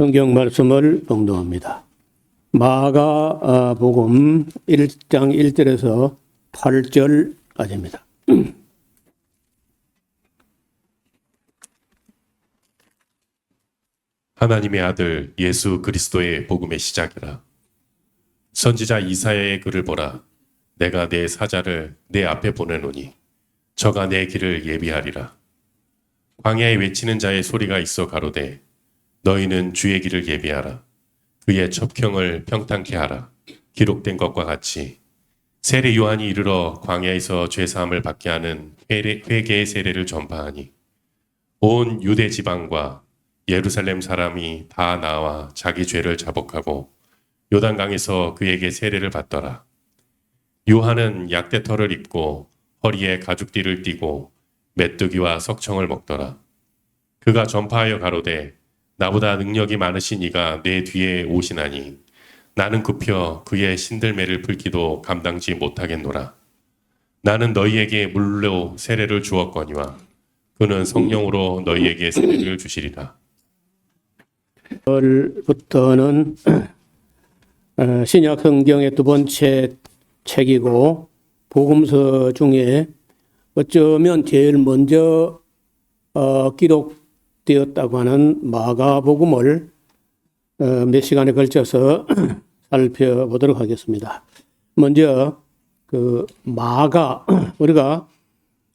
성경 말씀을 봉독합니다. 마가복음 1장 1절에서 8절까지입니다. 하나님의 아들 예수 그리스도의 복음의 시작이라. 선지자 이사야의 글을 보라. 내가 내 사자를 내 앞에 보내노니 저가 내 길을 예비하리라. 광야에 외치는 자의 소리가 있어 가로되 너희는 주의 길을 예비하라. 그의 첩경을 평탄케 하라. 기록된 것과 같이 세례 요한이 이르러 광야에서 죄사함을 받게 하는 회개의 세례를 전파하니 온 유대 지방과 예루살렘 사람이 다 나와 자기 죄를 자복하고 요단강에서 그에게 세례를 받더라. 요한은 약대털을 입고 허리에 가죽띠를 띠고 메뚜기와 석청을 먹더라. 그가 전파하여 가로되 나보다 능력이 많으신 이가 내 뒤에 오시나니 나는 굽혀 그의 신들매를 풀기도 감당지 못하겠노라. 나는 너희에게 물로 세례를 주었거니와 그는 성령으로 너희에게 세례를 주시리라. 부터는 신약 성경의 두 번째 책이고 복음서 중에 어쩌면 제일 먼저 기록되었다고 하는 마가복음을 몇 시간에 걸쳐서 살펴보도록 하겠습니다. 먼저 그 마가, 우리가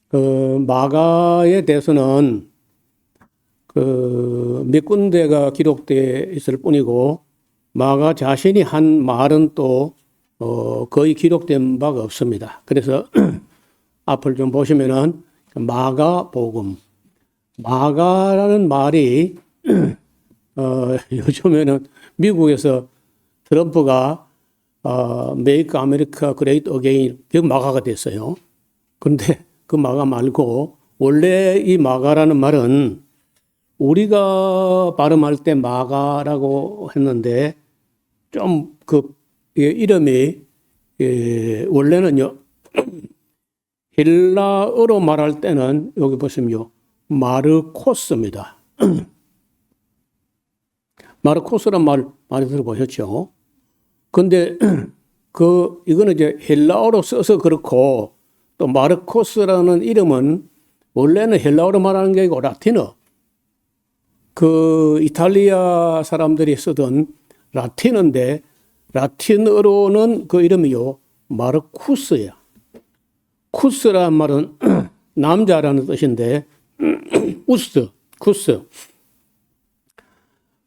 그 마가에 대해서는 몇 군데가 기록되어 있을 뿐이고 마가 자신이 한 말은 또 거의 기록된 바가 없습니다. 그래서 앞을 좀 보시면은 마가복음, 마가라는 말이 요즘에는 미국에서 트럼프가 Make America Great Again 그 마가가 됐어요. 그런데 그 마가 말고 원래 이 마가라는 말은 우리가 발음할 때 마가라고 했는데 좀 그 이름이 원래는요 헬라어로 말할 때는 여기 보시면요 마르코스입니다. 마르코스란 말 많이 들어보셨죠? 근데 이거는 이제 헬라어로 써서 그렇고 또 마르코스라는 이름은 원래는 헬라어로 말하는 게 아니고 라틴어. 그 이탈리아 사람들이 쓰던 라틴어인데 라틴어로는 그 이름이요 마르쿠스야. 쿠스라는 말은 남자라는 뜻인데 우스, 쿠스.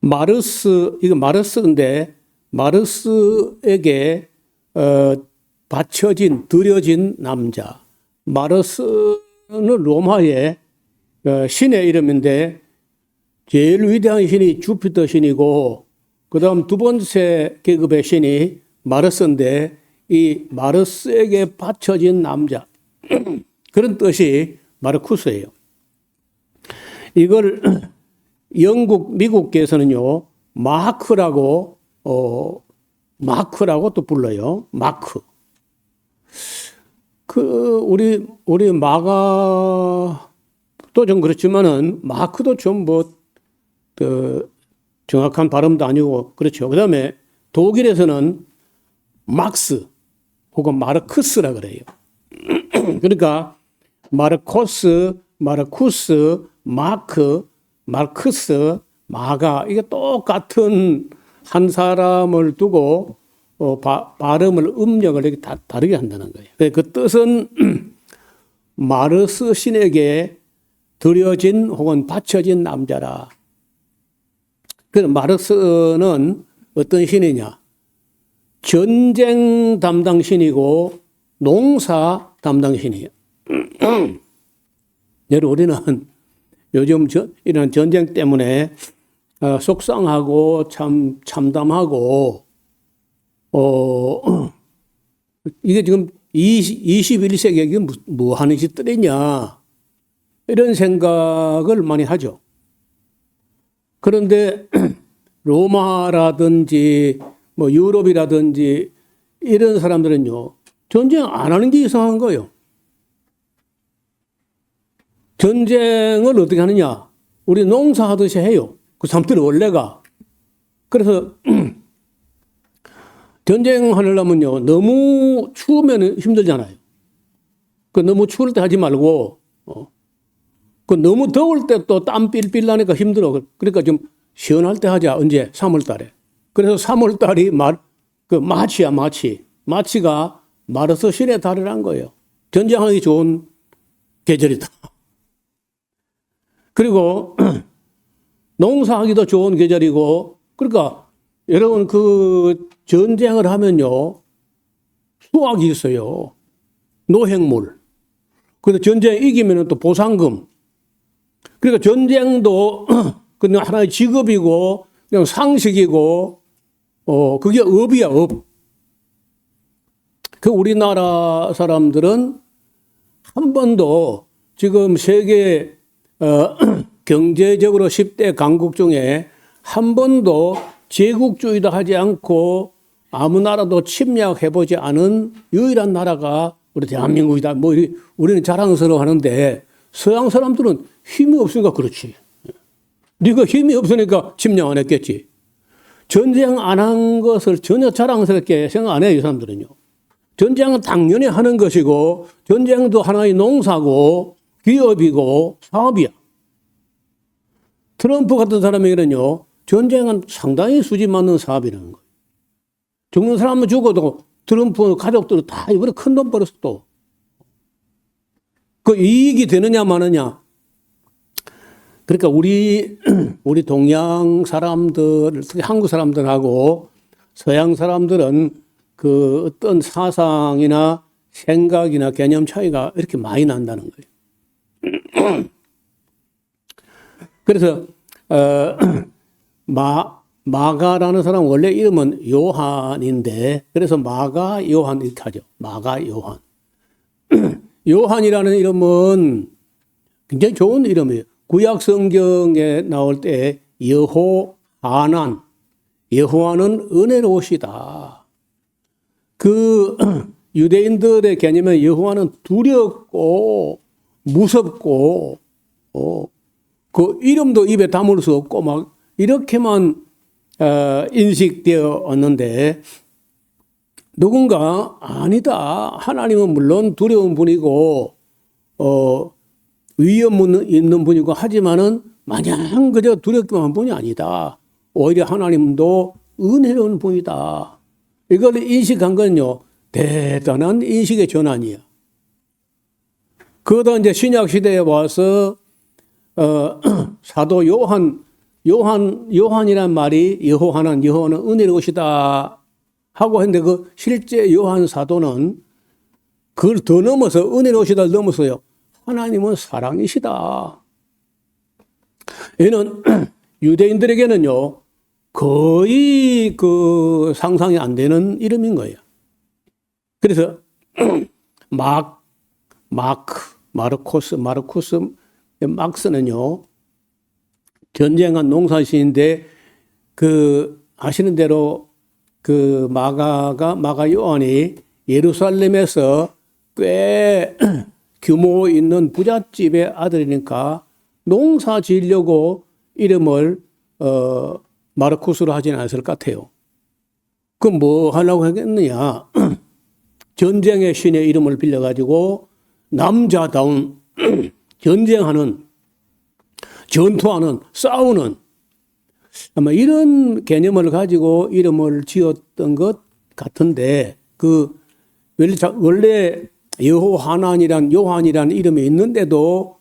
마르스, 이거 마르스인데 마르스에게 바쳐진, 드려진 남자. 마르스는 로마의 신의 이름인데 제일 위대한 신이 주피터 신이고 그 다음 두 번째 계급의 신이 마르스인데 이 마르스에게 바쳐진 남자 그런 뜻이 마르쿠스예요. 이걸 영국, 미국계에서는요 마크라고 또 불러요. 마크. 우리 마가도 좀 그렇지만은 마크도 좀 정확한 발음도 아니고 그렇죠. 그 다음에 독일에서는 막스 혹은 마르크스라 그래요. 그러니까 마르코스, 마르쿠스, 마크, 마르크스, 마가 이게 똑같은 한 사람을 두고 발음을 음력을 이렇게 다르게 한다는 거예요. 그 뜻은 마르스 신에게 드려진 혹은 바쳐진 남자라. 그래서 마르스는 어떤 신이냐? 전쟁 담당 신이고 농사 담당 신이에요. 우리는 요즘 이런 전쟁 때문에 속상하고 참 참담하고 이게 지금 21세기에 이게 뭐 하는 짓들이냐 이런 생각을 많이 하죠. 그런데 로마라든지 뭐 유럽이라든지 이런 사람들은요 전쟁 안 하는 게 이상한 거예요. 전쟁을 어떻게 하느냐? 우리 농사하듯이 해요. 그 사람들은 원래가 그래서 전쟁하려면요, 너무 추우면 힘들잖아요. 그 너무 추울 때 하지 말고, 그 너무 더울 때 또 땀 삘삘 나니까 힘들어. 그러니까 좀 시원할 때 하자. 언제? 3월 달에. 그래서 3월 달이 마치야, 마치. 마치가 마르스 신의 달이란 거예요. 전쟁하기 좋은 계절이다. 그리고 농사하기도 좋은 계절이고, 그러니까 여러분 그 전쟁을 하면요, 수확이 있어요. 노획물. 그래서 전쟁 이기면 또 보상금. 그러니까 전쟁도 그냥 하나의 직업이고, 그냥 상식이고, 그게 업이야, 업. 그 우리나라 사람들은 한 번도 지금 세계 경제적으로 10대 강국 중에 한 번도 제국주의도 하지 않고 아무 나라도 침략해보지 않은 유일한 나라가 우리 대한민국이다. 뭐 우리는 자랑스러워 하는데 서양 사람들은 힘이 없으니까 그렇지. 네가 힘이 없으니까 침략 안 했겠지. 전쟁 안 한 것을 전혀 자랑스럽게 생각 안 해요, 이 사람들은요. 전쟁은 당연히 하는 것이고, 전쟁도 하나의 농사고, 기업이고, 사업이야. 트럼프 같은 사람에게는요, 전쟁은 상당히 수지 맞는 사업이라는 거예요. 죽는 사람은 죽어도 트럼프 가족들은 다 이번에 큰 돈 벌었어, 또. 그 이익이 되느냐, 마느냐. 그러니까 우리 동양 사람들, 특히 한국 사람들하고 서양 사람들은 그 어떤 사상이나 생각이나 개념 차이가 이렇게 많이 난다는 거예요. 그래서, 마가라는 사람 원래 이름은 요한인데, 그래서 마가 요한 이렇게 하죠. 마가 요한. 요한이라는 이름은 굉장히 좋은 이름이에요. 구약 성경에 나올 때 여호하난, 여호와는 은혜로우시다. 그 유대인들의 개념에 여호와는 두렵고 무섭고 그 이름도 입에 담을 수 없고 막 이렇게만 인식되었는데 누군가 아니다. 하나님은 물론 두려운 분이고 위험 있는 분이고 하지만은 마냥 그저 두렵기만 한 분이 아니다. 오히려 하나님도 은혜로운 분이다. 이걸 인식한 건요, 대단한 인식의 전환이야. 그러다 이제 신약 시대에 와서 사도 요한이란 말이 여호와는 은혜로우시다 하고 했는데 그 실제 요한 사도는 그걸 더 넘어서 은혜로우시다를 넘어서요. 하나님은 사랑이시다. 얘는 유대인들에게는요, 거의 그 상상이 안 되는 이름인 거예요. 그래서 마르코스, 막스는요, 전쟁한 농사시인데 그 아시는 대로 그 마가 요한이 예루살렘에서 꽤 규모 있는 부잣집의 아들이니까 농사 지으려고 이름을 마르쿠스로 하지는 않았을 것 같아요. 그럼 뭐 하려고 하겠느냐. 전쟁의 신의 이름을 빌려가지고 남자다운 전쟁하는, 전투하는, 싸우는 아마 이런 개념을 가지고 이름을 지었던 것 같은데 그 원래 요한이란 이름이 있는데도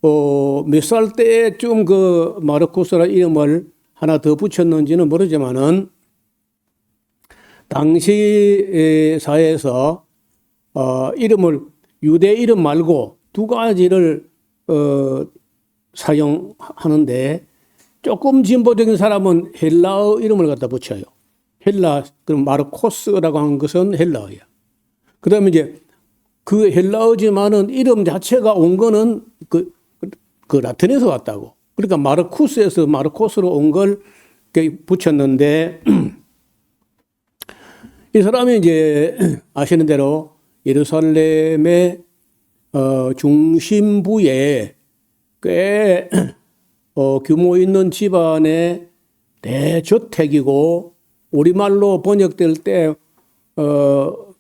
몇 살 때쯤 그 마르코스라는 이름을 하나 더 붙였는지는 모르지만은 당시 사회에서 이름을 유대 이름 말고 두 가지를 사용하는데 조금 진보적인 사람은 헬라어 이름을 갖다 붙여요. 그럼 마르코스라고 하는 것은 헬라어야. 그 다음에 이제 그 헬라어지만은 이름 자체가 온 거는 그 라틴에서 왔다고. 그러니까 마르쿠스에서 마르코스로 온 걸 붙였는데 이 사람이 이제 아시는 대로 예루살렘의 중심부에 꽤 규모 있는 집안의 대저택이고 우리말로 번역될 때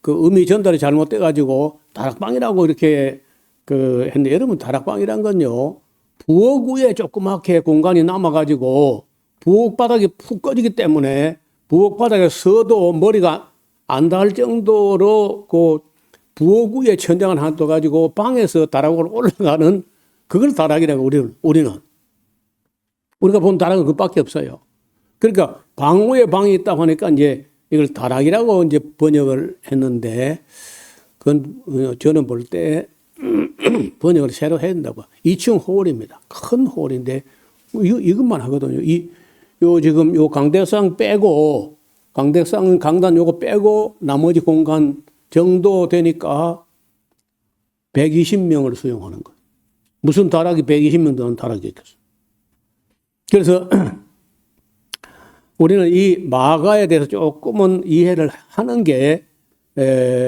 그 의미 전달이 잘못돼 가지고 다락방이라고 이렇게 했는데, 여러분 다락방이란 건요, 부엌 위에 조그맣게 공간이 남아 가지고 부엌 바닥이 푹 꺼지기 때문에 부엌 바닥에 서도 머리가 안 닿을 정도로 그 부엌 위에 천장을 하나 떠 가지고 방에서 다락으로 올라가는, 그걸 다락이라고 우리는. 우리가 본 다락은 그밖에 없어요. 그러니까 방 위에 방이 있다고 하니까 이제 이걸 다락이라고 이제 번역을 했는데, 그건 저는 볼 때 번역을 새로 해야 된다고. 2층 홀입니다. 큰 홀인데 이것만 하거든요. 지금 요 강대상 빼고, 강단 요거 빼고 나머지 공간 정도 되니까 120명을 수용하는 거예요. 무슨 다락이 120명 되는 다락이 있겠어요. 그래서 우리는 이 마가에 대해서 조금은 이해를 하는 게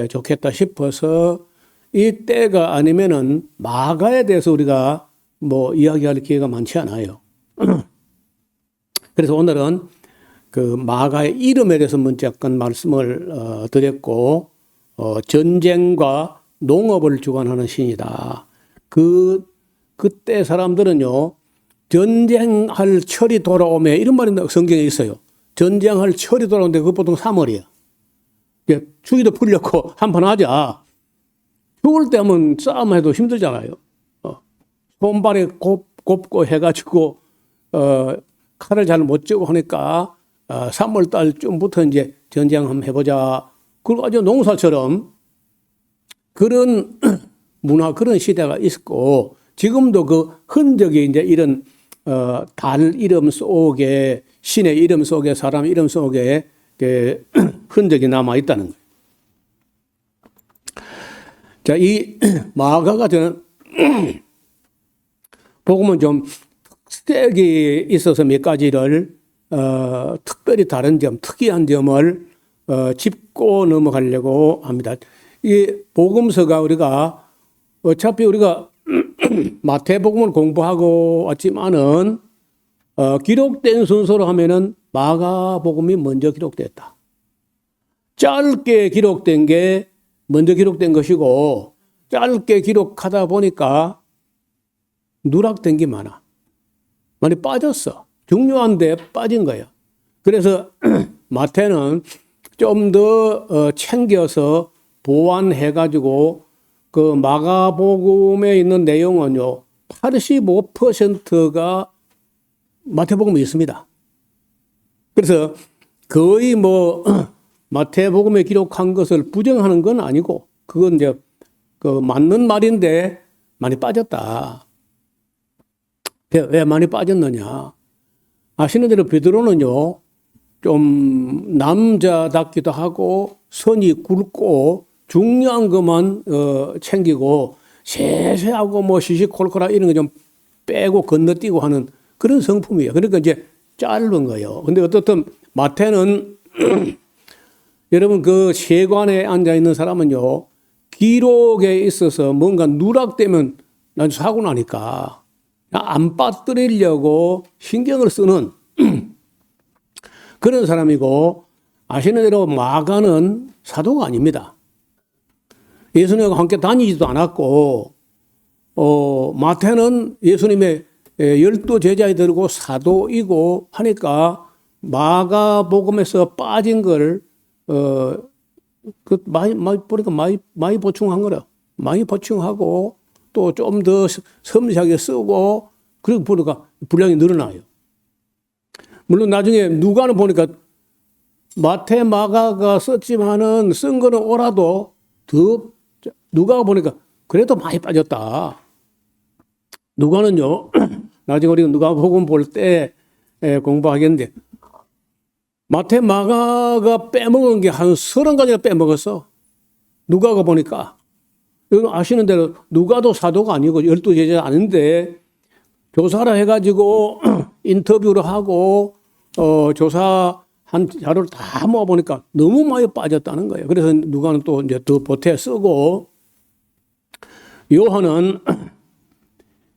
좋겠다 싶어서, 이 때가 아니면은 마가에 대해서 우리가 뭐 이야기할 기회가 많지 않아요. 그래서 오늘은 그 마가의 이름에 대해서 먼저 약간 말씀을 드렸고, 전쟁과 농업을 주관하는 신이다. 그때 사람들은요, 전쟁할 철이 돌아오면, 이런 말이 성경에 있어요. 전쟁할 철이 돌아오는데 그거 보통 3월이야. 추위도 풀렸고 한판 하자. 추울 때 하면 싸움해도 힘들잖아요. 손발이 곱고 해가지고 칼을 잘 못 쥐고 하니까 3월 달쯤부터 이제 전쟁 한번 해보자. 그리고 아주 농사처럼 그런 문화, 그런 시대가 있었고, 지금도 그 흔적이 이제 이런 달 이름 속에, 신의 이름 속에, 사람 이름 속에 흔적이 남아 있다는 거예요. 자, 이 마가가 저는 복음은 좀 특색이 있어서 몇 가지를 특별히 다른 점, 특이한 점을 짚고 넘어가려고 합니다. 이 복음서가 우리가 어차피 우리가 마태복음을 공부하고 왔지만은 기록된 순서로 하면은 마가복음이 먼저 기록됐다. 짧게 기록된 게 먼저 기록된 것이고, 짧게 기록하다 보니까 누락된 게 많아. 많이 빠졌어. 중요한데 빠진 거야. 그래서 마태는 좀 더 챙겨서 보완해가지고 그 마가복음에 있는 내용은요, 85%가 마태복음에 있습니다. 그래서 거의 뭐 마태복음에 기록한 것을 부정하는 건 아니고, 그건 이제 그 맞는 말인데 많이 빠졌다. 왜 많이 빠졌느냐? 아시는 대로 베드로는요, 좀 남자답기도 하고 선이 굵고 중요한 것만 챙기고 세세하고 뭐 시시콜콜한 이런 거 좀 빼고 건너뛰고 하는 그런 성품이에요. 그러니까 이제 짧은 거예요. 근데 어떻든 마태는 여러분 그 세관에 앉아 있는 사람은요, 기록에 있어서 뭔가 누락되면 난 사고 나니까 안 빠뜨리려고 신경을 쓰는 그런 사람이고, 아시는 대로 마가는 사도가 아닙니다. 예수님과 함께 다니지도 않았고, 마태는 예수님의 12 제자에 들고 사도이고 하니까 마가복음에서 빠진 걸 많이 보니까 많이 보충한 거라. 많이 보충하고 또 좀 더 섬세하게 쓰고, 그리고 보니까 분량이 늘어나요. 물론 나중에 누가는 보니까 마태, 마가가 썼지만은 쓴 거는 오라도 더, 누가가 보니까 그래도 많이 빠졌다. 누가는요, 나중에 우리가 누가복음 볼 때 공부하겠는데, 마태, 마가가 빼먹은 게 한 30가지가 빼먹었어. 누가가 보니까. 여러분 아시는 대로 누가도 사도가 아니고 12 제자 아닌데, 조사를 해가지고 인터뷰를 하고 조사한 자료를 다 모아보니까 너무 많이 빠졌다는 거예요. 그래서 누가는 또 이제 더 보태 쓰고, 요한은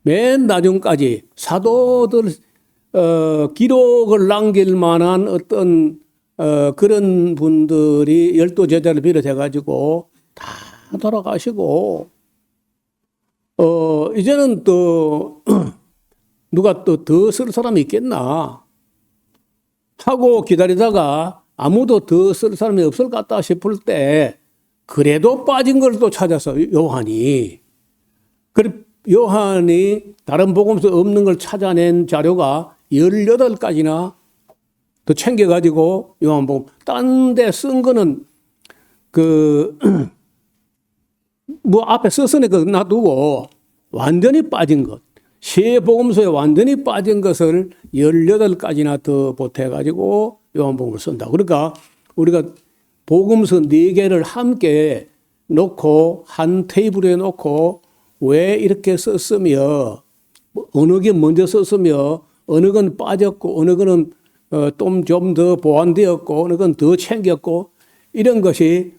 맨 나중까지 사도들 기록을 남길 만한 어떤 그런 분들이 12제자를 비롯해가지고 다 돌아가시고 이제는 또 누가 또 더 쓸 사람이 있겠나 하고 기다리다가 아무도 더 쓸 사람이 없을 것 같다 싶을 때 그래도 빠진 걸 또 찾아서 요한이 다른 복음서 없는 걸 찾아낸 자료가 18가지나 더 챙겨가지고 요한복음 딴 데 쓴 거는 뭐 앞에 썼으니까 놔두고 완전히 빠진 것, 세 복음서에 완전히 빠진 것을 18가지나 더 보태가지고 요한복음을 쓴다. 그러니까 우리가 복음서 4개를 함께 놓고 한 테이블에 놓고 왜 이렇게 썼으며 어느 게 먼저 썼으며 어느 건 빠졌고 어느 거는 좀 더 보완되었고 어느 건 더 챙겼고 이런 것이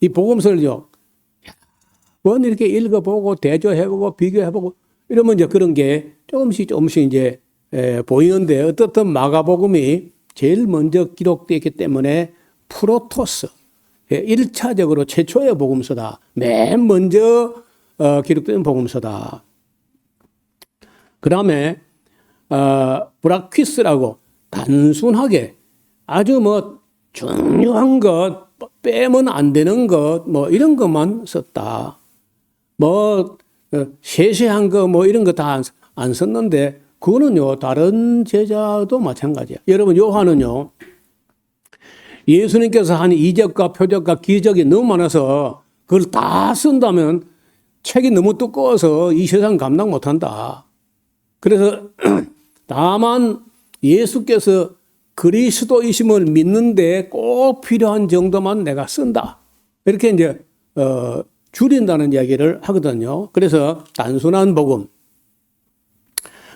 이 복음서를요. 원 이렇게 읽어보고 대조해보고 비교해보고 이러면 이제 그런 게 조금씩 이제 보이는데 어떻든 마가복음이 제일 먼저 기록되었기 때문에 프로토스 1차적으로 최초의 복음서다. 맨 먼저 기록된 복음서다. 그 다음에 브라퀴스라고 단순하게 아주 뭐 중요한 것 빼면 안 되는 것 뭐 이런 것만 썼다. 뭐 세세한 거 뭐 이런 거 다 안 썼는데 그거는요 다른 제자도 마찬가지야. 여러분 요한은요 예수님께서 한 이적과 표적과 기적이 너무 많아서 그걸 다 쓴다면 책이 너무 두꺼워서 이 세상 감당 못한다. 그래서 다만 예수께서 그리스도이심을 믿는데 꼭 필요한 정도만 내가 쓴다. 이렇게 이제 줄인다는 이야기를 하거든요. 그래서 단순한 복음.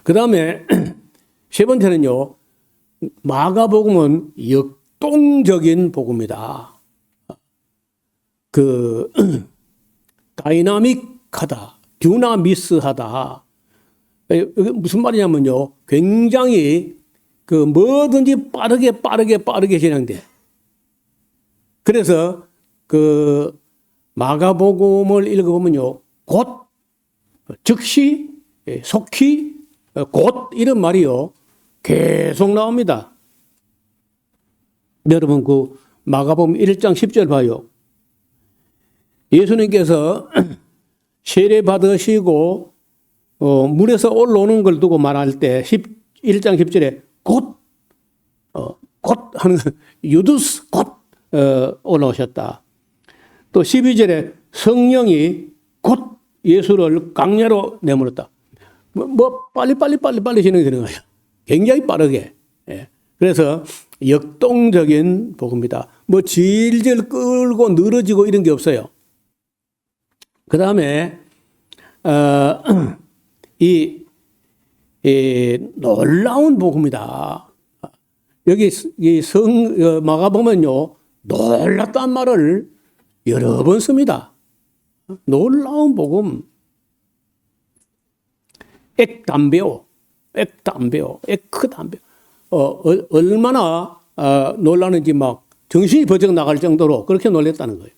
그 다음에 세 번째는요. 마가복음은 역동적인 복음이다. 다이나믹하다. 듀나미스하다. 무슨 말이냐면요. 굉장히 뭐든지 빠르게 진행돼. 그래서 마가복음을 읽어보면요. 곧, 즉시, 속히, 곧 이런 말이요. 계속 나옵니다. 여러분 마가복음 1장 10절 봐요. 예수님께서 세례 받으시고 물에서 올라오는 걸 두고 말할 때 1장 10절에 곧 하는 유두스 곧 올라오셨다. 또 12절에 성령이 곧 예수를 강야로 내몰았다. 뭐 빨리 진행이 되는 거예요. 굉장히 빠르게. 예. 그래서 역동적인 복음이다. 뭐 질질 끌고 늘어지고 이런 게 없어요. 그 다음에 이 놀라운 복음이다. 여기 마가복음은요 놀랐다는 말을 여러 번 씁니다. 놀라운 복음. 액담배오, 에크담배오. 얼마나 놀라는지 막 정신이 번쩍 나갈 정도로 그렇게 놀랬다는 거예요.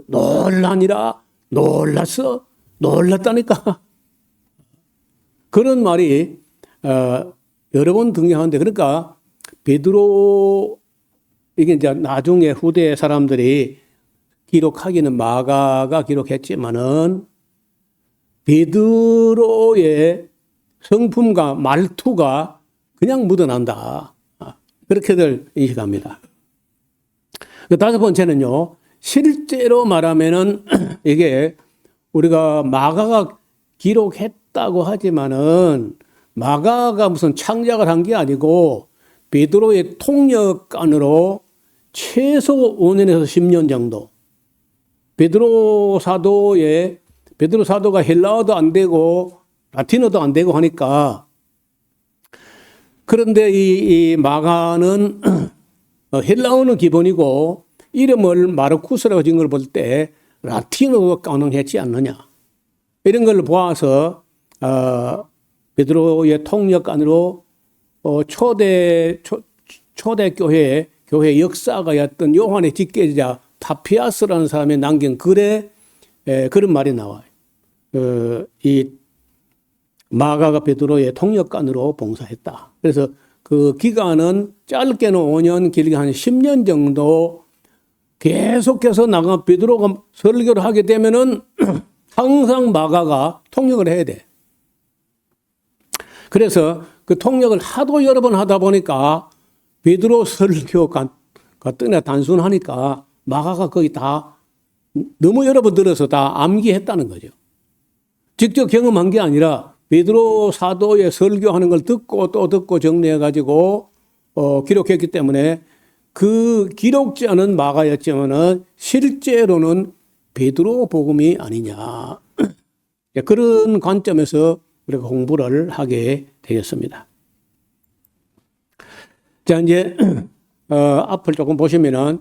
놀라니라, 놀랐어, 놀랐다니까. 그런 말이 여러 번 등장하는데 그러니까 베드로 이게 이제 나중에 후대 사람들이 기록하기는 마가가 기록했지만은 베드로의 성품과 말투가 그냥 묻어난다. 그렇게들 인식합니다. 다섯 번째는요, 실제로 말하면은 이게 우리가 마가가 기록했다고 하지만은 마가가 무슨 창작을 한 게 아니고 베드로의 통역관으로 최소 5년에서 10년 정도. 베드로 사도가 헬라어도 안 되고 라틴어도 안 되고 하니까 그런데 이 마가는 헬라어는 기본이고 이름을 마르쿠스라고 지은 걸 볼 때 라틴어가 가능했지 않느냐. 이런 걸 보아서 베드로의 통역관으로 초대 교회 역사가였던 요한의 직계자 파피아스라는 사람이 남긴 글에 그런 말이 나와요. 이 마가가 베드로의 통역관으로 봉사했다. 그래서 그 기간은 짧게는 5년, 길게 한 10년 정도 계속해서 베드로가 설교를 하게 되면은 항상 마가가 통역을 해야 돼. 그래서 그 통역을 하도 여러 번 하다 보니까 베드로 설교가 뜨나 단순하니까 마가가 거의 다 너무 여러 번 들어서 다 암기했다는 거죠. 직접 경험한 게 아니라 베드로 사도의 설교하는 걸 듣고 또 듣고 정리해 가지고 기록했기 때문에 그 기록자는 마가였지만은 실제로는 베드로 복음이 아니냐. 그런 관점에서 우리가 공부를 하게 되었습니다. 자, 이제 앞을 조금 보시면은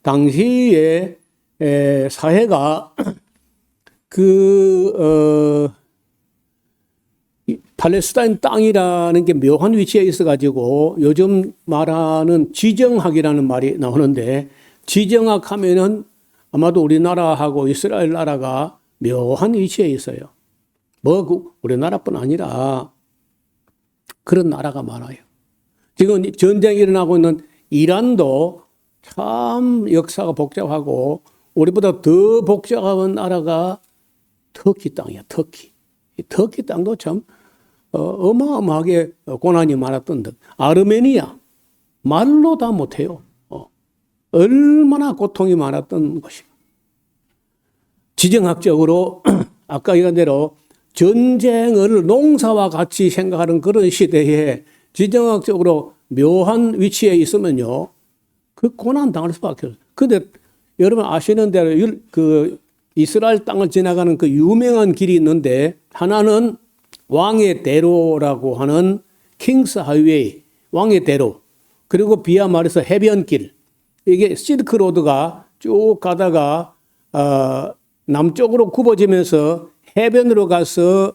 당시에 사회가 팔레스타인 땅이라는 게 묘한 위치에 있어가지고 요즘 말하는 지정학이라는 말이 나오는데 지정학 하면은 아마도 우리나라하고 이스라엘 나라가 묘한 위치에 있어요. 우리나라뿐 아니라 그런 나라가 많아요. 지금 전쟁이 일어나고 있는 이란도 참 역사가 복잡하고 우리보다 더 복잡한 나라가 터키 땅이야, 터키. 터키 땅도 참 어마어마하게 고난이 많았던 듯. 아르메니아 말로 다 못해요. 얼마나 고통이 많았던 것이. 지정학적으로 아까 얘기한 대로 전쟁을 농사와 같이 생각하는 그런 시대에 지정학적으로 묘한 위치에 있으면요, 그 고난 당할 수밖에 없어요. 근데 여러분 아시는 대로 그 이스라엘 땅을 지나가는 그 유명한 길이 있는데 하나는 왕의 대로라고 하는 킹스 하이웨이, 왕의 대로. 그리고 비하 말해서 해변길. 이게 실크로드가 쭉 가다가 남쪽으로 굽어지면서 해변으로 가서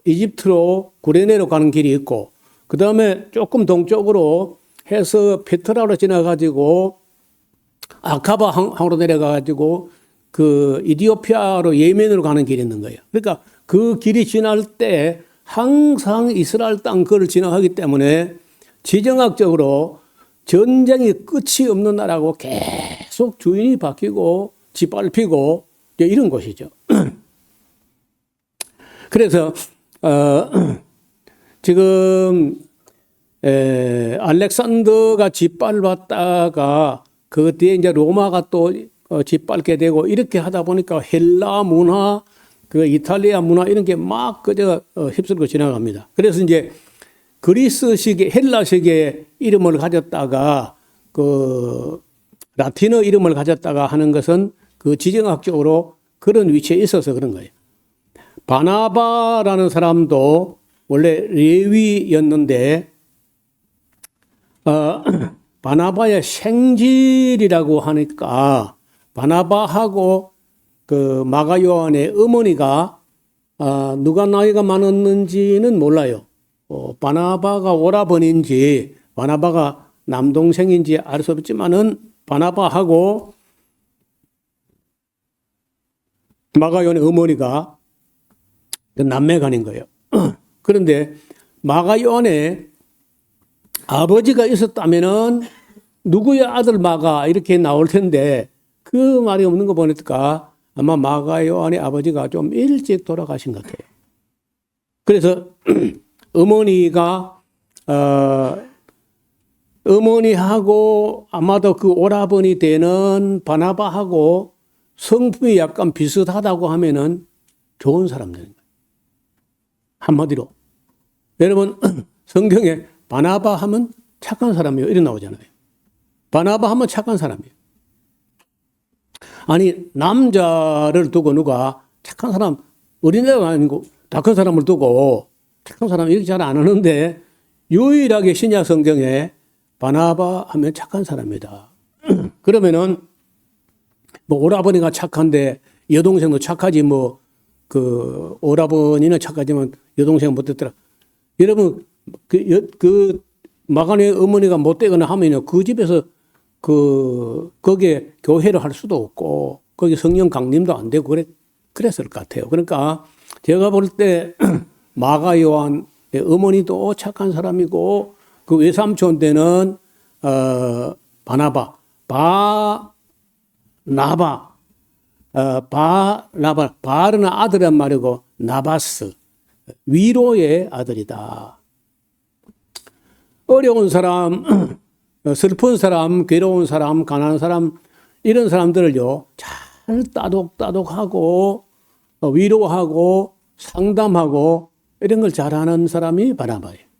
이집트로 구레네로 가는 길이 있고, 그 다음에 조금 동쪽으로 해서 페트라로 지나가지고 아카바 항으로 내려가가지고 그 이디오피아로 예멘으로 가는 길이 있는 거예요. 그러니까 그 길이 지날 때 항상 이스라엘 땅 그를 지나가기 때문에 지정학적으로 전쟁이 끝이 없는 나라고 계속 주인이 바뀌고 짓밟히고 이런 곳이죠. 그래서 지금 알렉산더가 짓밟았다가 그 뒤에 이제 로마가 또 짓밟게 되고 이렇게 하다 보니까 헬라 문화, 그 이탈리아 문화 이런 게 막 그저 휩쓸고 지나갑니다. 그래서 이제 그리스식의 헬라식의 이름을 가졌다가 그 라틴어 이름을 가졌다가 하는 것은 그 지정학적으로 그런 위치에 있어서 그런 거예요. 바나바라는 사람도 원래 레위였는데 바나바의 생질이라고 하니까 바나바하고 그 마가 요한의 어머니가 누가 나이가 많았는지는 몰라요. 바나바가 오라버니인지 바나바가 남동생인지 알 수 없지만은 바나바하고 마가 요한의 어머니가 남매간인 거예요. 그런데 마가 요한의 아버지가 있었다면은 누구의 아들 마가 이렇게 나올 텐데 그 말이 없는 거 보니까 아마 마가 요한의 아버지가 좀 일찍 돌아가신 것 같아요. 그래서 어머니하고 아마도 그 오라버니 되는 바나바하고 성품이 약간 비슷하다고 하면은 좋은 사람들인 거예요. 한마디로. 여러분 성경에 바나바 하면 착한 사람이요 이렇게 나오잖아요. 바나바 하면 착한 사람이에요. 아니 남자를 두고 누가 착한 사람, 어린애가 아니고 다 큰 사람을 두고 착한 사람 이렇게 잘 안 하는데 유일하게 신약 성경에 바나바 하면 착한 사람이다. 그러면은 뭐 오라버니가 착한데 여동생도 착하지 뭐 그 오라버니는 착하지만 여동생은 못됐더라. 여러분 그 마가의 어머니가 못되거나 하면요 그 집에서 거기에 교회를 할 수도 없고 거기 성령 강림도 안 되고 그랬을 것 같아요. 그러니까 제가 볼 때 마가 요한의 어머니도 착한 사람이고 그 외삼촌 되는 바나바 바르는 아들란 말이고 나바스 위로의 아들이다. 어려운 사람, 슬픈 사람, 괴로운 사람, 가난한 사람 이런 사람들을요 잘 따독따독하고 위로하고 상담하고 이런 걸 잘하는 사람이 바나바예요.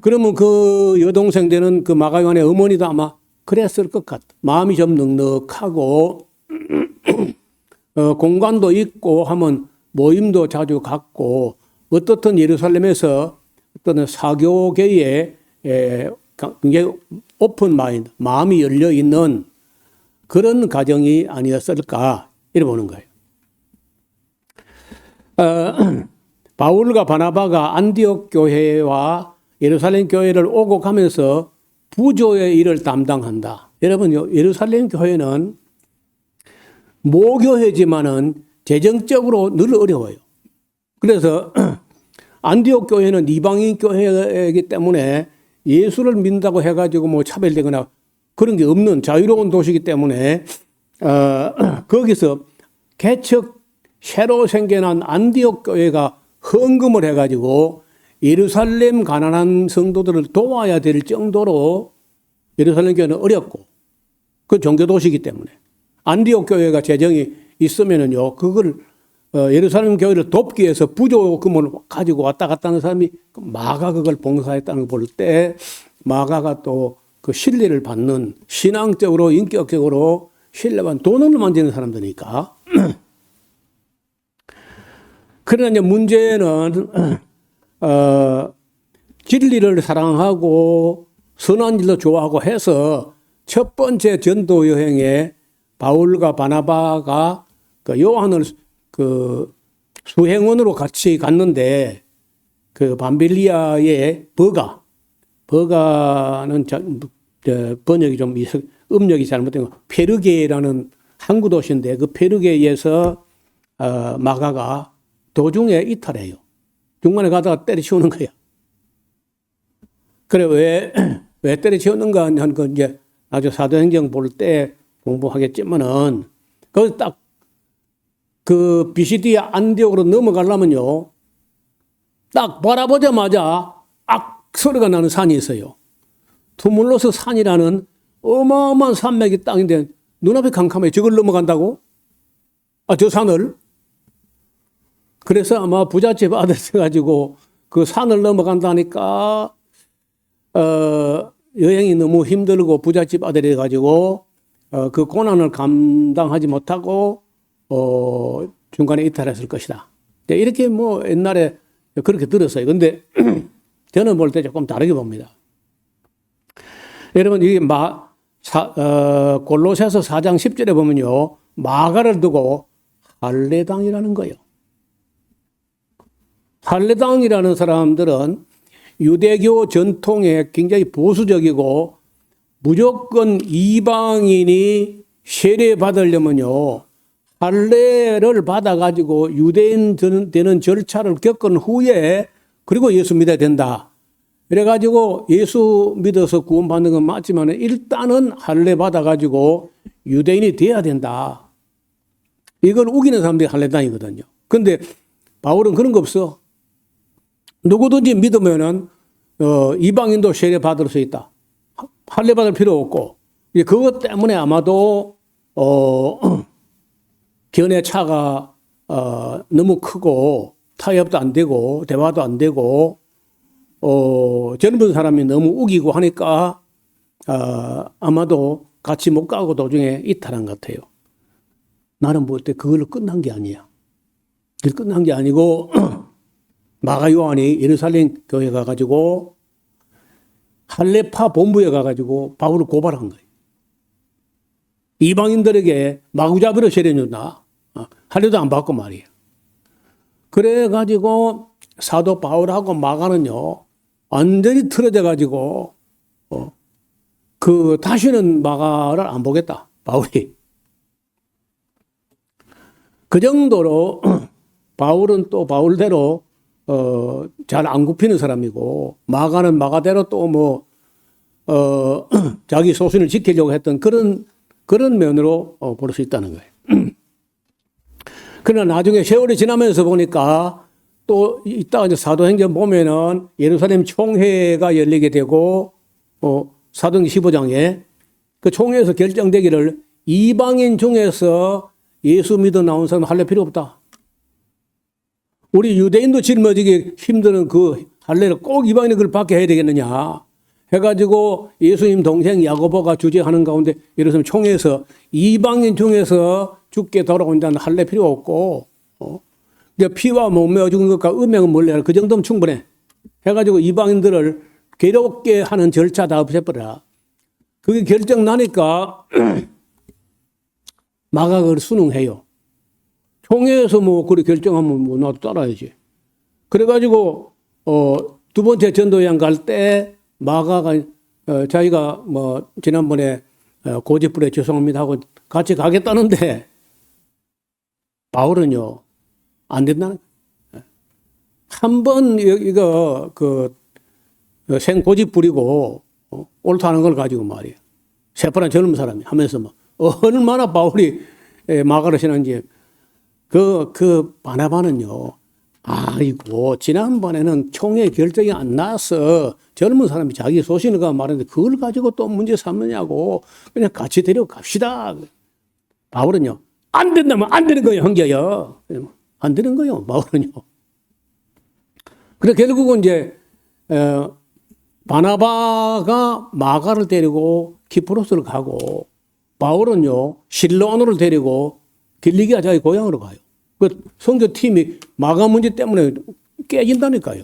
그러면 그 여동생 되는 그 마가 요한의 어머니도 아마 그랬을 것 같아. 마음이 좀 넉넉하고 공간도 있고 하면 모임도 자주 갖고 어떻든 예루살렘에서 어떤 사교계에 굉장히 오픈 마인드, 마음이 열려 있는 그런 가정이 아니었을까 이래 보는 거예요. 바울과 바나바가 안디옥 교회와 예루살렘 교회를 오고 가면서 부조의 일을 담당한다. 여러분, 예루살렘 교회는 모교회지만은 재정적으로 늘 어려워요. 그래서 안디옥 교회는 이방인 교회이기 때문에 예수를 믿는다고 해가지고 뭐 차별되거나 그런 게 없는 자유로운 도시이기 때문에 거기서 개척 새로 생겨난 안디옥 교회가 헌금을 해가지고 예루살렘 가난한 성도들을 도와야 될 정도로 예루살렘 교회는 어렵고 그 종교도시이기 때문에 안디옥 교회가 재정이 있으면은요 그걸 예루살렘 교회를 돕기 위해서 부조금을 가지고 왔다 갔다 하는 사람이 마가 그걸 봉사했다는 걸 볼 때 마가가 또 그 신뢰를 받는 신앙적으로 인격적으로 신뢰받는 돈을 만지는 사람들이니까 그러나 이제 문제는 진리를 사랑하고 선한 일도 좋아하고 해서 첫 번째 전도 여행에 바울과 바나바가 그 요한을 그 수행원으로 같이 갔는데 그 밤빌리아의 버가는 번역이 좀 음력이 잘못된 거 페르게라는 항구 도시인데 그 페르게에서 마가가 도중에 이탈해요. 중간에 가다가 때려치우는 거야. 그래 왜 때려치우는가 하는 건 이제 아주 사도행전 볼 때 공부하겠지만은 거기 딱 그 비시디아 안디옥으로 넘어가려면요 딱 바라보자마자 악 소리가 나는 산이 있어요. 투물로스 산이라는 어마어마한 산맥이 땅인데 눈앞에 캄캄해. 저걸 넘어간다고? 저 산을? 그래서 아마 부잣집 아들 가지고 그 산을 넘어간다니까 여행이 너무 힘들고 부잣집 아들이 가지고 그 고난을 감당하지 못하고 중간에 이탈했을 것이다. 이렇게 뭐 옛날에 그렇게 들었어요. 근데 저는 볼 때 조금 다르게 봅니다. 여러분, 이 골로새서 4장 10절에 보면요. 마가를 두고 할례당이라는 거예요. 할례당이라는 사람들은 유대교 전통에 굉장히 보수적이고 무조건 이방인이 세례받으려면요. 할례를 받아가지고 유대인 되는 절차를 겪은 후에 그리고 예수 믿어야 된다. 그래가지고 예수 믿어서 구원받는 건 맞지만 일단은 할례 받아가지고 유대인이 돼야 된다. 이걸 우기는 사람들이 할례당이거든요. 근데 바울은 그런 거 없어. 누구든지 믿으면은 이방인도 세례 받을 수 있다. 할례 받을 필요 없고 그것 때문에 아마도 견해 차가 너무 크고 타협도 안 되고 대화도 안 되고 젊은 사람이 너무 우기고 하니까 아마도 같이 못 가고 도중에 이탈한 것 같아요. 나는 볼 때 그걸로 끝난 게 아니야. 그걸 끝난 게 아니고 마가 요한이 예루살렘 교회 가가지고 할례파 본부에 가가지고 바울을 고발한 거예요. 이방인들에게 마구잡이로 세례준다. 할례도 안 받고 말이에요. 그래가지고 사도 바울하고 마가는요, 완전히 틀어져 가지고, 다시는 마가를 안 보겠다, 바울이. 그 정도로 바울은 또 바울대로 잘 안 굽히는 사람이고, 마가는 마가대로 또 자기 소신을 지키려고 했던 그런 면으로 볼 수 있다는 거예요. 그러나 나중에 세월이 지나면서 보니까 또 이따가 이제 사도행전 보면은 예루살렘 총회가 열리게 되고, 사도행전 15장에 그 총회에서 결정되기를 이방인 중에서 예수 믿어 나온 사람 할례 필요 없다. 우리 유대인도 짊어지기 힘드는 그 할례를 꼭 이방인이 그걸 받게 해야 되겠느냐 해가지고 예수님 동생 야고보가 주재하는 가운데 예루살렘 총회에서 이방인 중에서 죽게 돌아온다는 할례 필요 없고, 피와 몸매 죽은 것과 음행은 몰래 그 정도면 충분해. 해가지고 이방인들을 괴롭게 하는 절차 다 없애버려라. 그게 결정 나니까 마가가 그걸 순응해요. 총회에서 그렇게 결정하면 나도 따라야지. 그래가지고 두 번째 전도여행 갈 때 마가가 자기가 지난번에 고집부려 죄송합니다 하고 같이 가겠다는데 바울은요 안 된다는 거예요. 한번 이거 생고집 부리고 옳다는 걸 가지고 말이에요. 새파란 젊은 사람이 하면서 얼마나 바울이 마가를 신한지. 바나바는요, 아이고, 지난번에는 총회 결정이 안 나서 젊은 사람이 자기 소신을 말했는데 그걸 가지고 또 문제 삼느냐고 그냥 같이 데려갑시다. 바울은요, 안 된다면 안 되는 거예요, 형제요. 안 되는 거예요, 바울은요. 그래, 결국은 이제, 바나바가 마가를 데리고 키프로스를 가고, 바울은요, 실로아노를 데리고 길리기아 자기 고향으로 가요. 그 선교팀이 마가 문제 때문에 깨진다니까요.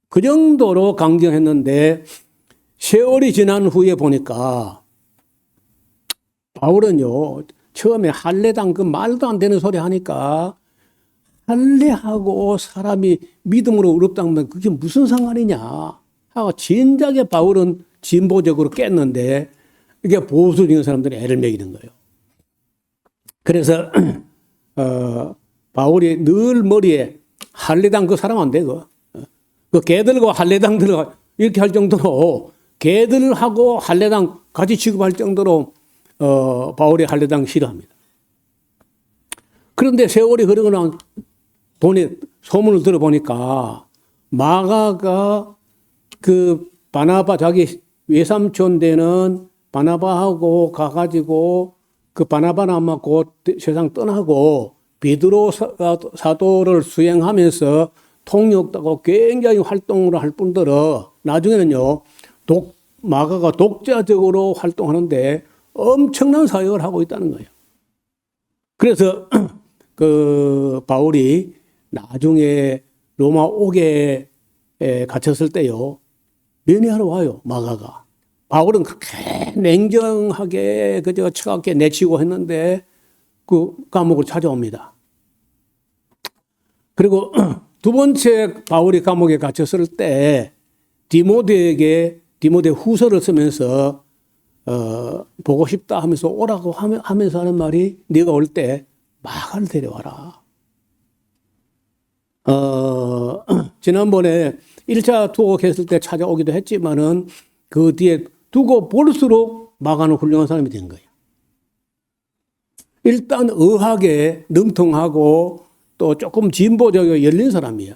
그 정도로 강경했는데 세월이 지난 후에 보니까 바울은요, 처음에 할례당 그 말도 안 되는 소리 하니까 할례하고 사람이 믿음으로 의롭다면 그게 무슨 상관이냐 하고 진작에 바울은 진보적으로 깼는데 이게 보수적인 사람들이 애를 먹이는 거예요. 그래서 바울이 늘 머리에 할례당 그 사람 안 돼, 그 개들과 할례당 들어가 이렇게 할 정도로 개들하고 할례당 같이 취급할 정도로 바울이 할례당 싫어합니다. 그런데 세월이 흐르고 난 소문을 들어보니까 마가가 그 바나바 자기 외삼촌 되는 바나바하고 가가지고 그 바나바는 아마 곧 세상 떠나고 베드로 사도를 수행하면서 통역하고 굉장히 활동을 할 뿐더러 나중에는요 마가가 독자적으로 활동하는데 엄청난 사역을 하고 있다는 거예요. 그래서 그 바울이 나중에 로마 옥에 갇혔을 때요 면회하러 와요 마가가. 바울은 그렇게 냉정하게 그저 차갑게 내치고 했는데 그 감옥을 찾아옵니다. 그리고 두 번째 바울이 감옥에 갇혔을 때 디모데 후서를 쓰면서 보고 싶다 하면서 오라고 하면서 하는 말이 네가 올 때 마가를 데려와라. 지난번에 1차 투옥했을 때 찾아오기도 했지만은 그 뒤에 두고 볼수록 마가는 훌륭한 사람이 된 거예요. 일단 의학에 능통하고 또 조금 진보적이고 열린 사람이에요.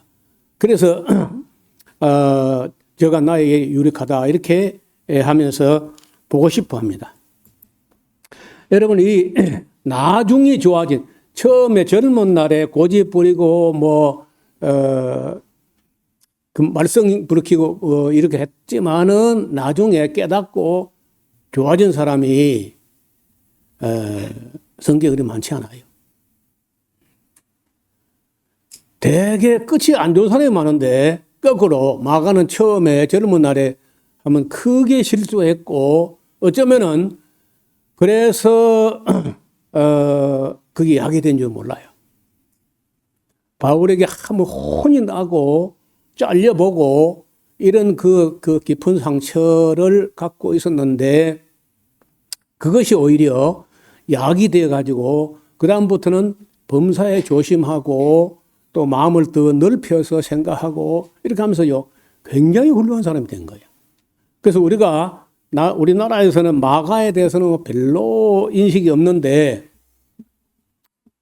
그래서 저가 나에게 유력하다 이렇게 하면서 보고 싶어 합니다. 여러분 이 나중이 좋아진 처음에 젊은 날에 고집 부리고 그 말썽 부르키고 이렇게 했지만은 나중에 깨닫고 좋아진 사람이 성경에 그리 많지 않아요. 되게 끝이 안 좋은 사람이 많은데 거꾸로 마가는 처음에 젊은 날에 하면 크게 실수했고 어쩌면은 그래서 그게 약이 된 줄 몰라요. 바울에게 한번 혼이 나고 잘려보고 이런 그 깊은 상처를 갖고 있었는데 그것이 오히려 약이 되어가지고 그다음부터는 범사에 조심하고 또 마음을 더 넓혀서 생각하고 이렇게 하면서요 굉장히 훌륭한 사람이 된 거예요. 그래서 우리나라에서는 마가에 대해서는 별로 인식이 없는데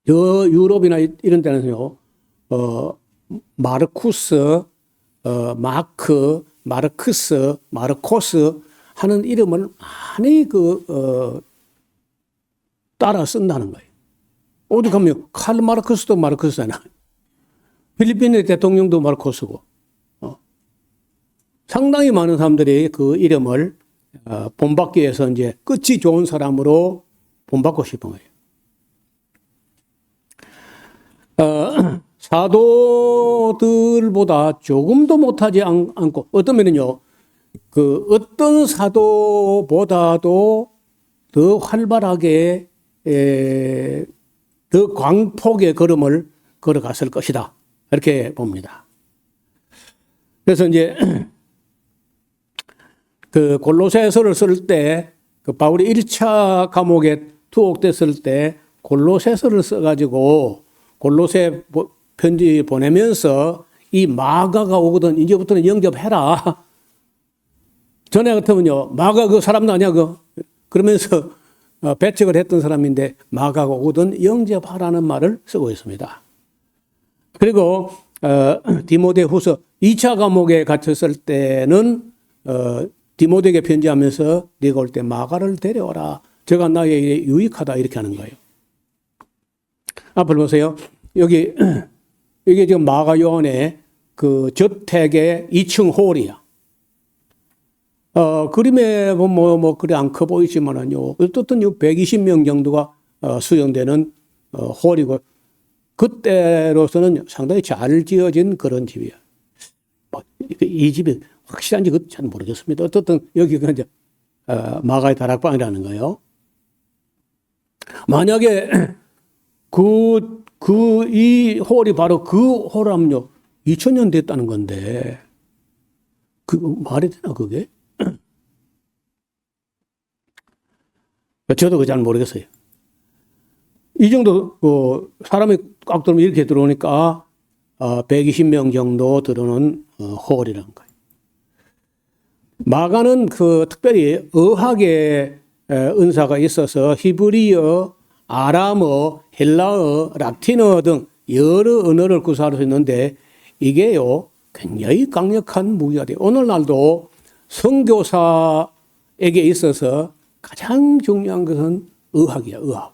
저 유럽이나 이런 데는요 마르쿠스, 마크, 마르크스, 마르코스 하는 이름을 많이 따라 쓴다는 거예요. 어디 가면 칼 마르크스도 마르크스잖아. 필리핀의 대통령도 마르코스고. 상당히 많은 사람들이 그 이름을 본받기 위해서 이제 끝이 좋은 사람으로 본받고 싶은 거예요. 사도들보다 조금도 못하지 않고 어떤 면은요, 그 어떤 사도보다도 더 활발하게 더 광폭의 걸음을 걸어갔을 것이다. 이렇게 봅니다. 그래서 이제 그 골로새서를 쓸 때 그 바울이 1차 감옥에 투옥됐을 때 골로새서를 써가지고 골로새 편지 보내면서 이 마가가 오거든 이제부터는 영접해라. 전에 같으면요 마가 그 사람도 아니야 그러면서 배척을 했던 사람인데 마가가 오거든 영접하라는 말을 쓰고 있습니다. 그리고 디모데후서 2차 감옥에 갇혔을 때는 디모데에게 편지하면서 네가 올 때 마가를 데려와라. 저가 나에게 유익하다 이렇게 하는 거예요. 앞을 보세요. 여기 이게 지금 마가 요한의 그 저택의 2층 홀이야. 그림에 보면 뭐 그리 안 커 보이지만은요. 어떻든 120명 정도가 수용되는 홀이고 그때로서는 상당히 잘 지어진 그런 집이야. 이 집이 확실한지 잘 모르겠습니다. 어떻든 여기가 이제 마가의 다락방이라는 거예요. 만약에 이 홀이 바로 그 홀하면요 2000년 됐다는 건데 그 말이 되나 그게? 저도 잘 모르겠어요. 이 정도 사람이 꽉 들어오면 이렇게 들어오니까 120명 정도 들어오는 홀이라는 거예요. 마가는 그 특별히 의학의 은사가 있어서 히브리어, 아람어, 헬라어, 라틴어 등 여러 언어를 구사할 수 있는데 이게요 굉장히 강력한 무기가 돼요. 오늘날도 선교사에게 있어서 가장 중요한 것은 의학이야, 의학.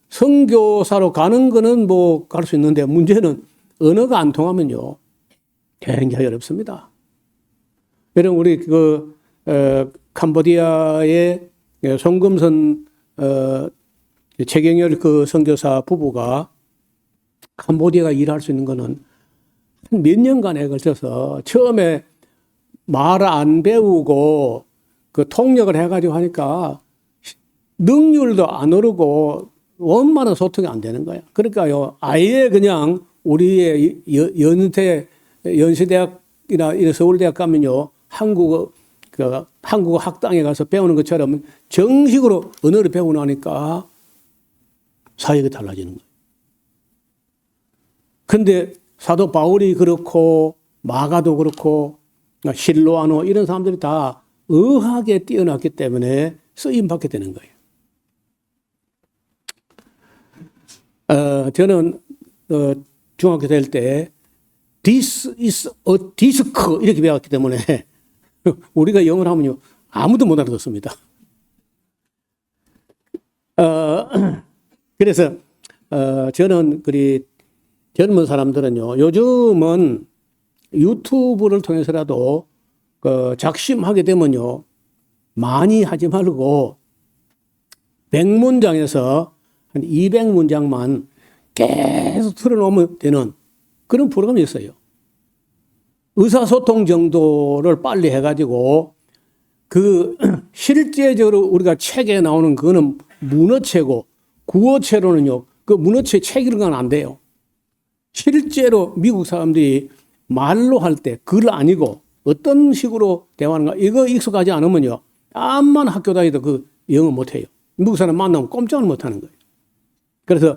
선교사로 가는 거는 뭐 갈 수 있는데 문제는 언어가 안 통하면요 굉장히 어렵습니다. 여러분 우리 캄보디아의 송금선 최경열 그 선교사 부부가 캄보디아가 일할 수 있는 거는 몇 년간에 걸쳐서 처음에 말 안 배우고 그 통역을 해가지고 하니까 능률도 안 오르고 원만한 소통이 안 되는 거야. 그러니까요, 아예 그냥 우리의 연세대학이나 이런 서울대학 가면요, 한국어 학당에 가서 배우는 것처럼 정식으로 언어를 배우고 나니까 사역이 달라지는 거예요. 근데 사도 바울이 그렇고 마가도 그렇고 실로아노 이런 사람들이 다 의학에 뛰어났기 때문에 쓰임 받게 되는 거예요. 저는 중학교 다닐 때 This is a disc 이렇게 배웠기 때문에 우리가 영어를 하면요 아무도 못 알아듣습니다. 그래서 저는 그리 젊은 사람들은요 요즘은 유튜브를 통해서라도 작심하게 되면요 많이 하지 말고 100문장에서 한 200문장만 계속 틀어놓으면 되는 그런 프로그램이 있어요. 의사소통 정도를 빨리 해가지고 실제적으로 우리가 책에 나오는 그거는 문어체고 구어체로는요 그 문어체 책 이런 건 안 돼요. 실제로 미국 사람들이 말로 할 때 글 아니고 어떤 식으로 대화하는가 이거 익숙하지 않으면요. 암만 학교 다니도 그 영어 못해요. 미국 사람 만나면 꼼짝을 못하는 거예요. 그래서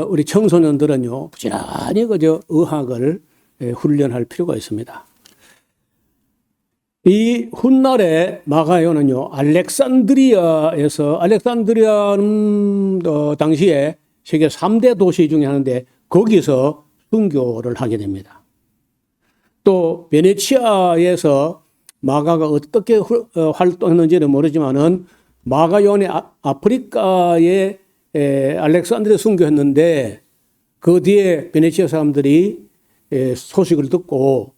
우리 청소년들은요. 부지런히 그저 의학을 훈련할 필요가 있습니다. 이 훗날에 마가요는요. 알렉산드리아는 당시에 세계 3대 도시 중에 하나인데 거기서 순교를 하게 됩니다. 또 베네치아에서 마가가 어떻게 활동했는지는 모르지만은 마가요한이 아프리카에 알렉산드리아 순교했는데 그 뒤에 베네치아 사람들이 소식을 듣고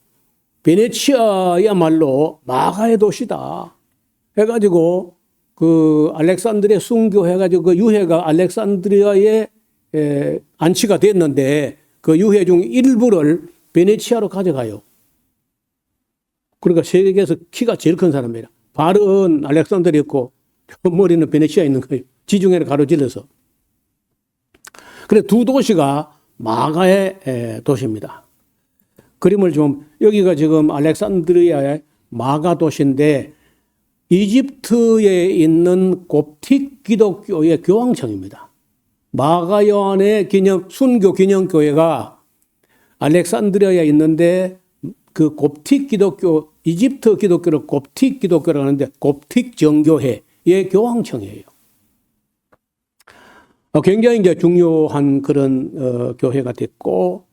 베네치아야말로 마가의 도시다 해가지고 그 알렉산드리아 순교해가지고 그 유해가 알렉산드리아에 안치가 됐는데 그 유해 중 일부를 베네치아로 가져가요. 그러니까 세계에서 키가 제일 큰 사람이라. 발은 알렉산드리아 있고 머리는 베네치아에 있는 거예요. 지중해를 가로질러서. 그래 두 도시가 마가의 도시입니다. 그림을 좀 여기가 지금 알렉산드리아의 마가 도시인데 이집트에 있는 곱틱 기독교의 교황청입니다. 마가 요한의 순교 기념교회가 알렉산드리아에 있는데 그 곱틱 기독교, 이집트 기독교를 곱틱 기독교라고 하는데 곱틱 정교회의 교황청이에요. 굉장히 이제 중요한 그런 교회가 됐고,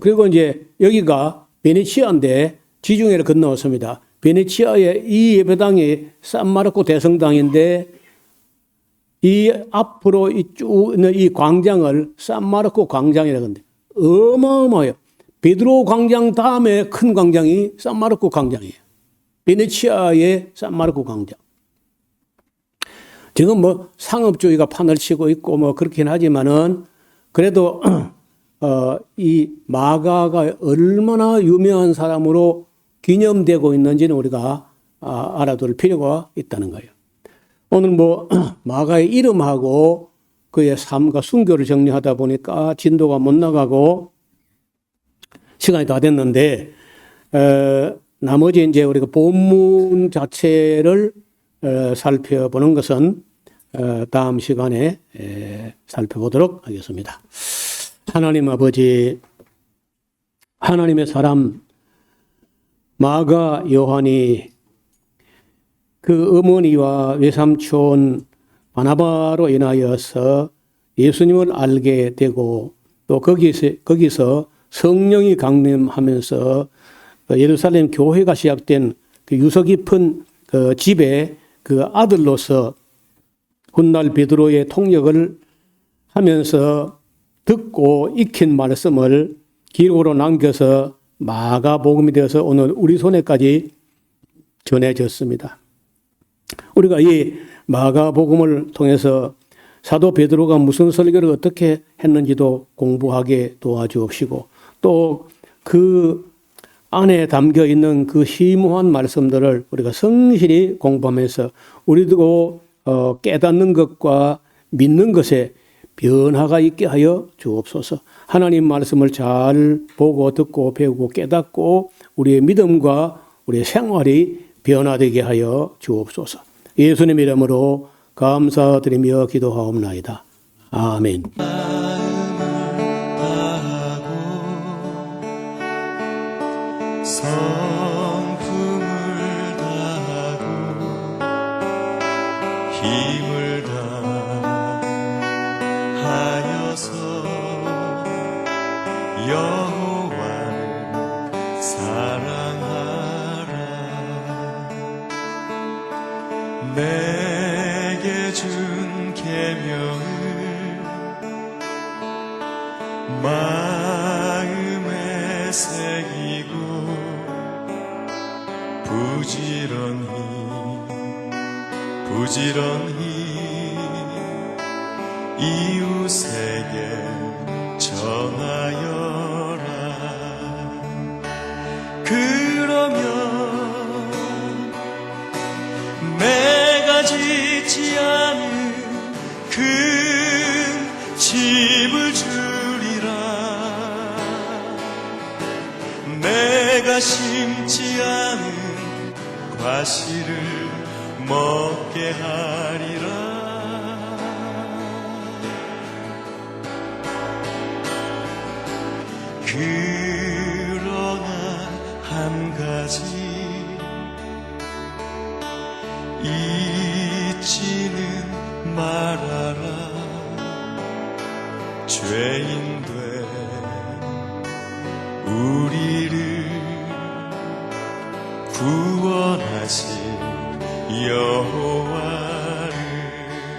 그리고 이제 여기가 베네치아인데 지중해를 건너왔습니다. 베네치아의 이 예배당이 산마르코 대성당인데 이 앞으로 쭉 있는 이 광장을 산마르코 광장이라고 하는데 어마어마해요. 베드로 광장 다음에 큰 광장이 산마르코 광장이에요. 베네치아의 산마르코 광장. 지금 뭐 상업주의가 판을 치고 있고 뭐 그렇긴 하지만은 그래도 이 마가가 얼마나 유명한 사람으로 기념되고 있는지는 우리가 알아둘 필요가 있다는 거예요. 오늘 뭐 마가의 이름하고 그의 삶과 순교를 정리하다 보니까 진도가 못 나가고 시간이 다 됐는데 나머지 이제 우리가 본문 자체를 살펴보는 것은 다음 시간에 살펴보도록 하겠습니다. 하나님 아버지, 하나님의 사람 마가 요한이 그 어머니와 외삼촌 바나바로 인하여서 예수님을 알게 되고 또 거기서 성령이 강림하면서 예루살렘 교회가 시작된 그 유서 깊은 그 집의 그 아들로서 훗날 베드로의 통역을 하면서 듣고 익힌 말씀을 기록으로 남겨서 마가복음이 되어서 오늘 우리 손에까지 전해졌습니다. 우리가 이 마가복음을 통해서 사도 베드로가 무슨 설교를 어떻게 했는지도 공부하게 도와주옵시고 또 그 안에 담겨 있는 그 심오한 말씀들을 우리가 성실히 공부하면서 우리도 깨닫는 것과 믿는 것에 변화가 있게 하여 주옵소서. 하나님 말씀을 잘 보고 듣고 배우고 깨닫고 우리의 믿음과 우리의 생활이 변화되게 하여 주옵소서. 예수님 이름으로 감사드리며 기도하옵나이다. 아멘. 성품을 다하고 힘을 다하여서 여호와를 사랑하라. 내게 준 계명을 마음에 새기고 부지런히 이웃에게 전하여라. 그러면 내가 짓지 않은 큰 집을 주리라. 내가 심지 않은 과실을 먹게 하리라. 그러나 한 가지 잊지는 말아라. 죄인된 우리를